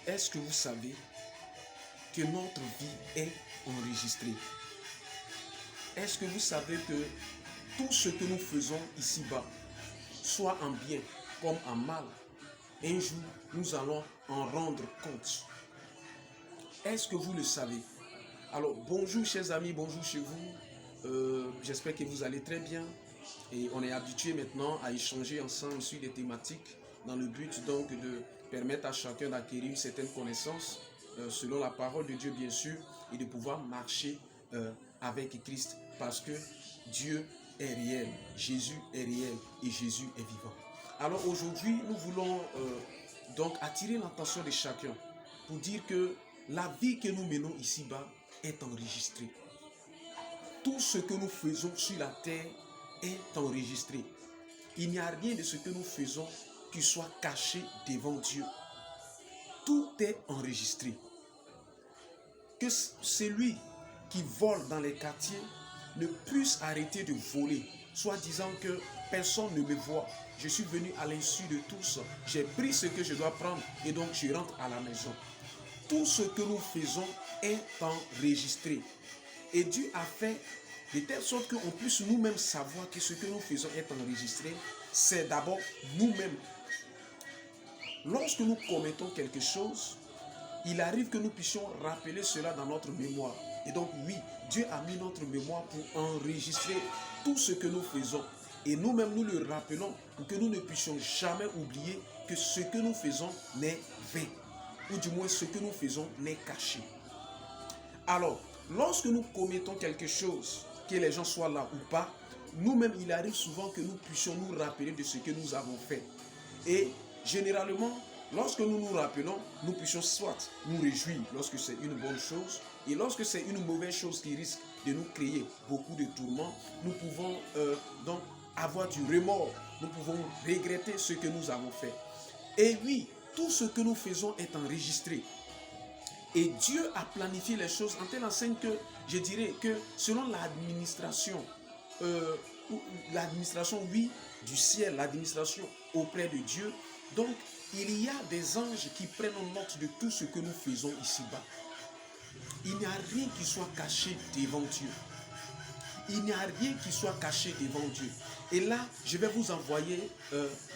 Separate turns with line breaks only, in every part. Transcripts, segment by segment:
Est-ce que vous savez que notre vie est enregistrée? Est-ce que vous savez que tout ce que nous faisons ici-bas, soit en bien comme en mal, un jour nous allons en rendre compte? Est-ce que vous le savez? Alors bonjour chers amis, bonjour chez vous. J'espère que vous allez très bien. Et on est habitué maintenant à échanger ensemble sur des thématiques dans le but donc de permettre à chacun d'acquérir une certaine connaissance selon la parole de Dieu bien sûr et de pouvoir marcher avec Christ parce que Dieu est réel, Jésus est réel et Jésus est vivant. Alors aujourd'hui nous voulons donc attirer l'attention de chacun pour dire que la vie que nous menons ici-bas est enregistrée. Tout ce que nous faisons sur la terre est enregistré. Il n'y a rien de ce que nous faisons qui soit caché devant Dieu. Tout est enregistré. Que celui qui vole dans les quartiers ne puisse arrêter de voler, soit disant que personne ne me voit. Je suis venu à l'insu de tous. J'ai pris ce que je dois prendre et donc je rentre à la maison. Tout ce que nous faisons est enregistré. Et Dieu a fait de telle sorte qu'on puisse nous-mêmes savoir que ce que nous faisons est enregistré. C'est d'abord nous-mêmes. Lorsque nous commettons quelque chose, il arrive que nous puissions rappeler cela dans notre mémoire. Et donc oui, Dieu a mis notre mémoire pour enregistrer tout ce que nous faisons. Et nous-mêmes, nous le rappelons pour que nous ne puissions jamais oublier que ce que nous faisons n'est vain. Ou du moins, ce que nous faisons n'est caché. Alors, lorsque nous commettons quelque chose, que les gens soient là ou pas, nous-mêmes, il arrive souvent que nous puissions nous rappeler de ce que nous avons fait. Et généralement, lorsque nous nous rappelons, nous puissions soit nous réjouir lorsque c'est une bonne chose, et lorsque c'est une mauvaise chose qui risque de nous créer beaucoup de tourments, nous pouvons donc avoir du remords, nous pouvons regretter ce que nous avons fait. Et oui, tout ce que nous faisons est enregistré. Et Dieu a planifié les choses en telle enseigne que je dirais que selon l'administration, oui, du ciel, l'administration auprès de Dieu, donc il y a des anges qui prennent note de tout ce que nous faisons ici-bas. Il n'y a rien qui soit caché devant Dieu. Il n'y a rien qui soit caché devant Dieu. Et là, je vais vous envoyer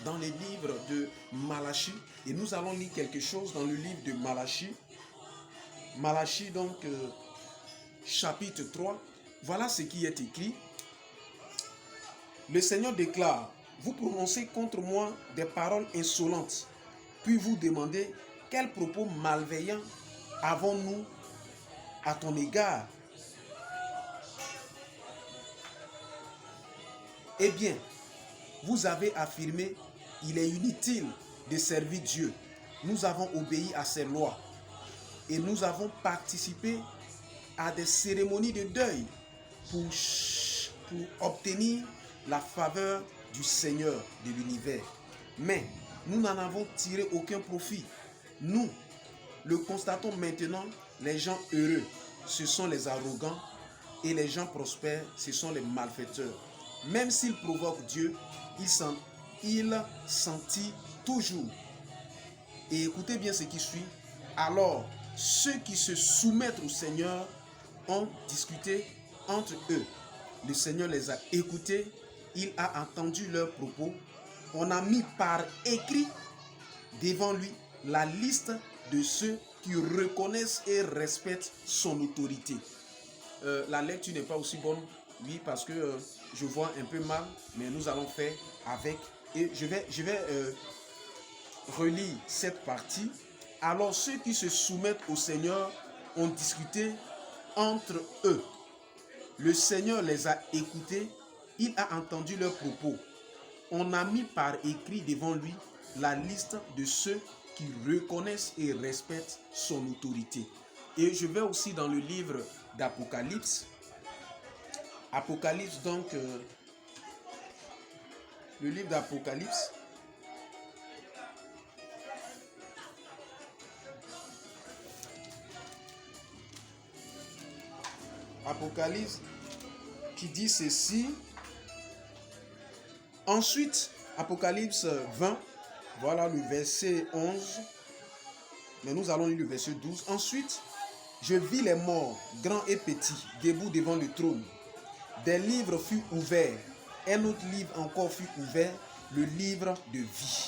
dans les livres de Malachie, et nous allons lire quelque chose dans le livre de Malachie. Malachie, donc, chapitre 3, voilà ce qui est écrit. Le Seigneur déclare, vous prononcez contre moi des paroles insolentes, puis vous demandez, quels propos malveillants avons-nous à ton égard? Eh bien, vous avez affirmé, il est inutile de servir Dieu. Nous avons obéi à ses lois. Et nous avons participé à des cérémonies de deuil pour obtenir la faveur du Seigneur de l'univers. Mais nous n'en avons tiré aucun profit. Nous le constatons maintenant, les gens heureux, ce sont les arrogants, et les gens prospères, ce sont les malfaiteurs. Même s'ils provoquent Dieu, il s'en tire toujours. Et écoutez bien ce qui suit. Alors, ceux qui se soumettent au Seigneur ont discuté entre eux. Le Seigneur les a écoutés, il a entendu leurs propos. On a mis par écrit devant lui la liste de ceux qui reconnaissent et respectent son autorité. La lecture n'est pas aussi bonne, oui, parce que je vois un peu mal, mais nous allons faire avec. Et je vais relire cette partie. Alors ceux qui se soumettent au Seigneur ont discuté entre eux. Le Seigneur les a écoutés, il a entendu leurs propos. On a mis par écrit devant lui la liste de ceux qui reconnaissent et respectent son autorité. Et je vais aussi dans le livre d'Apocalypse. Apocalypse, donc, le livre d'Apocalypse. Apocalypse qui dit ceci. Ensuite, Apocalypse 20, voilà le verset 11. mais nous allons lire le verset 12. Ensuite, je vis les morts, grands et petits, debout devant le trône. Des livres furent ouverts. Un autre livre encore fut ouvert, le livre de vie.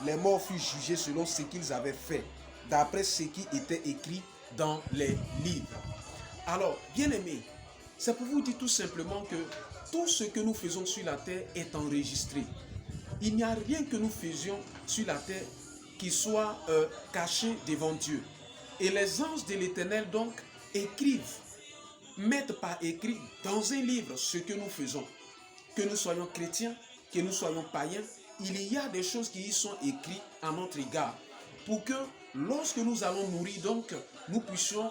Les morts furent jugés selon ce qu'ils avaient fait, d'après ce qui était écrit dans les livres. Alors, bien-aimés, c'est pour vous dire tout simplement que tout ce que nous faisons sur la terre est enregistré. Il n'y a rien que nous faisions sur la terre qui soit caché devant Dieu. Et les anges de l'Éternel donc écrivent, mettent par écrit dans un livre ce que nous faisons. Que nous soyons chrétiens, que nous soyons païens, il y a des choses qui y sont écrites à notre égard. Pour que lorsque nous allons mourir, donc, nous puissions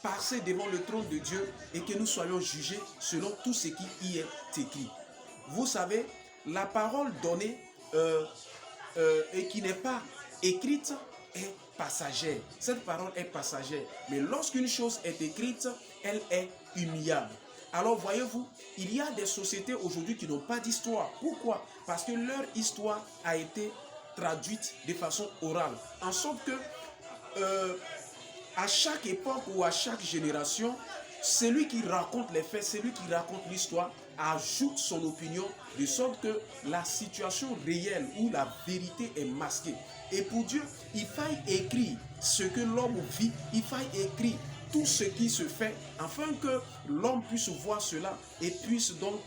passer devant le trône de Dieu et que nous soyons jugés selon tout ce qui y est écrit. Vous savez, la parole donnée et qui n'est pas écrite est passagère. Cette parole est passagère. Mais lorsqu'une chose est écrite, elle est immuable. Alors voyez-vous, il y a des sociétés aujourd'hui qui n'ont pas d'histoire. Pourquoi? Parce que leur histoire a été traduite de façon orale. En sorte que à chaque époque ou à chaque génération, celui qui raconte les faits, celui qui raconte l'histoire, ajoute son opinion de sorte que la situation réelle ou la vérité est masquée. Et pour Dieu, il faille écrire ce que l'homme vit, il faille écrire tout ce qui se fait afin que l'homme puisse voir cela et puisse donc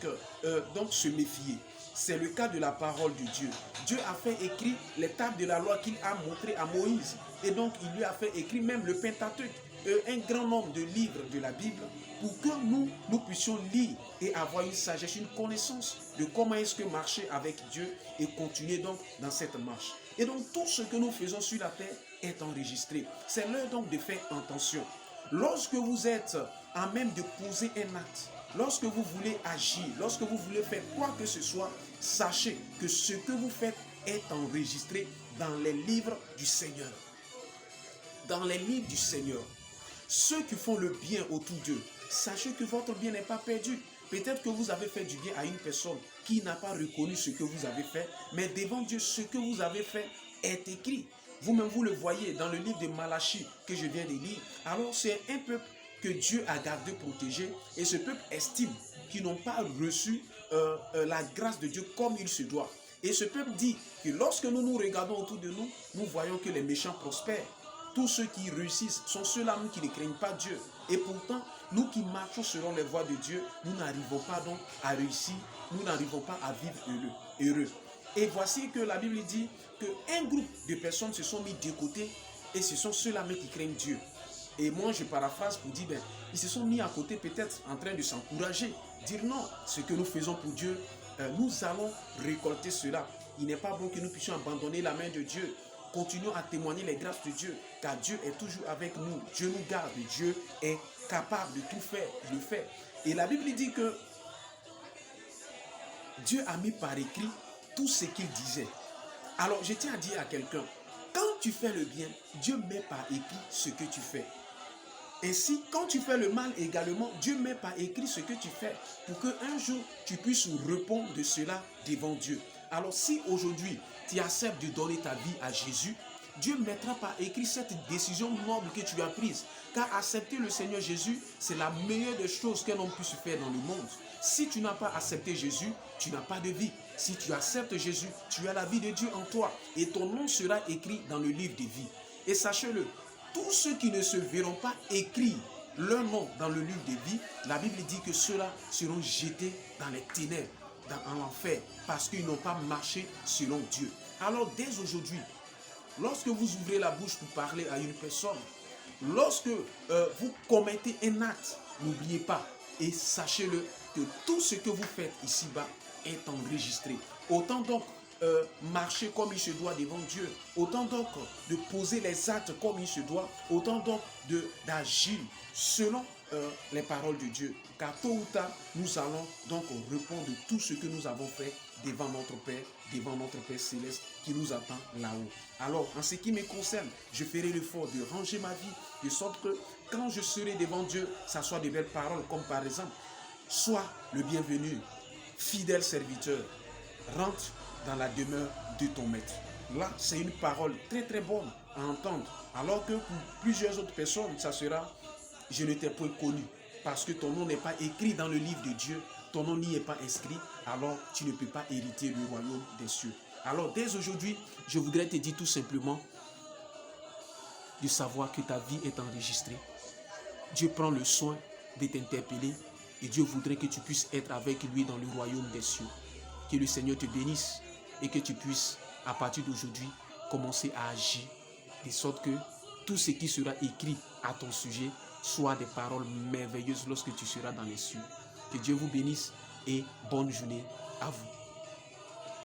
se méfier. C'est le cas de la parole de Dieu. Dieu a fait écrire les tables de la loi qu'il a montrées à Moïse. Et donc, il lui a fait écrire même le Pentateuque, un grand nombre de livres de la Bible, pour que nous puissions lire et avoir une sagesse, une connaissance de comment est-ce que marcher avec Dieu et continuer donc dans cette marche. Et donc, tout ce que nous faisons sur la terre est enregistré. C'est l'heure donc de faire attention. Lorsque vous êtes à même de poser un acte, lorsque vous voulez agir, lorsque vous voulez faire quoi que ce soit, sachez que ce que vous faites est enregistré dans les livres du Seigneur. Dans les livres du Seigneur. Ceux qui font le bien autour d'eux, sachez que votre bien n'est pas perdu. Peut-être que vous avez fait du bien à une personne qui n'a pas reconnu ce que vous avez fait, mais devant Dieu, ce que vous avez fait est écrit. Vous-même, vous le voyez dans le livre de Malachie que je viens de lire. Alors, c'est un peuple que Dieu a gardé, protégé, et ce peuple estime qu'ils n'ont pas reçu la grâce de Dieu comme il se doit. Et ce peuple dit que lorsque nous nous regardons autour de nous, nous voyons que les méchants prospèrent. Tous ceux qui réussissent sont ceux-là qui ne craignent pas Dieu. Et pourtant, nous qui marchons selon les voies de Dieu, nous n'arrivons pas donc à réussir, nous n'arrivons pas à vivre heureux. Et voici que la Bible dit qu'un groupe de personnes se sont mis de côté et ce sont ceux-là qui craignent Dieu. Et moi, je paraphrase pour dire, ils se sont mis à côté peut-être en train de s'encourager, dire non, ce que nous faisons pour Dieu, nous allons récolter cela. Il n'est pas bon que nous puissions abandonner la main de Dieu. Continuons à témoigner les grâces de Dieu, car Dieu est toujours avec nous. Dieu nous garde, Dieu est capable de tout faire, il le fait. Et la Bible dit que Dieu a mis par écrit tout ce qu'il disait. Alors, je tiens à dire à quelqu'un, quand tu fais le bien, Dieu met par écrit ce que tu fais. Ainsi, quand tu fais le mal également, Dieu met par écrit ce que tu fais pour qu'un jour, tu puisses répondre de cela devant Dieu. Alors, si aujourd'hui, tu acceptes de donner ta vie à Jésus, Dieu mettra par écrit cette décision noble que tu as prise. Car accepter le Seigneur Jésus, c'est la meilleure des choses qu'un homme puisse faire dans le monde. Si tu n'as pas accepté Jésus, tu n'as pas de vie. Si tu acceptes Jésus, tu as la vie de Dieu en toi. Et ton nom sera écrit dans le livre des vies. Et sachez-le, tous ceux qui ne se verront pas écrire leur nom dans le livre des vies, la Bible dit que ceux-là seront jetés dans les ténèbres, dans l'enfer, parce qu'ils n'ont pas marché selon Dieu. Alors dès aujourd'hui, lorsque vous ouvrez la bouche pour parler à une personne, lorsque vous commettez un acte, n'oubliez pas et sachez-le que tout ce que vous faites ici-bas est enregistré. Autant donc marcher comme il se doit devant Dieu, autant donc de poser les actes comme il se doit, autant donc d'agir selon les paroles de Dieu. Car tôt ou tard, nous allons donc répondre de tout ce que nous avons fait devant notre Père céleste qui nous attend là-haut. Alors, en ce qui me concerne, je ferai l'effort de ranger ma vie de sorte que quand je serai devant Dieu, ça soit de belles paroles comme par exemple, sois le bienvenu, fidèle serviteur, rentre dans la demeure de ton maître. Là, c'est une parole très très bonne à entendre. Alors que pour plusieurs autres personnes, ça sera « Je ne t'ai point connu ». Parce que ton nom n'est pas écrit dans le livre de Dieu, ton nom n'y est pas inscrit, alors tu ne peux pas hériter le royaume des cieux. Alors dès aujourd'hui, je voudrais te dire tout simplement de savoir que ta vie est enregistrée. Dieu prend le soin de t'interpeller et Dieu voudrait que tu puisses être avec lui dans le royaume des cieux. Que le Seigneur te bénisse et que tu puisses, à partir d'aujourd'hui, commencer à agir de sorte que tout ce qui sera écrit à ton sujet soit des paroles merveilleuses lorsque tu seras dans les cieux. Que Dieu vous bénisse et bonne journée à vous.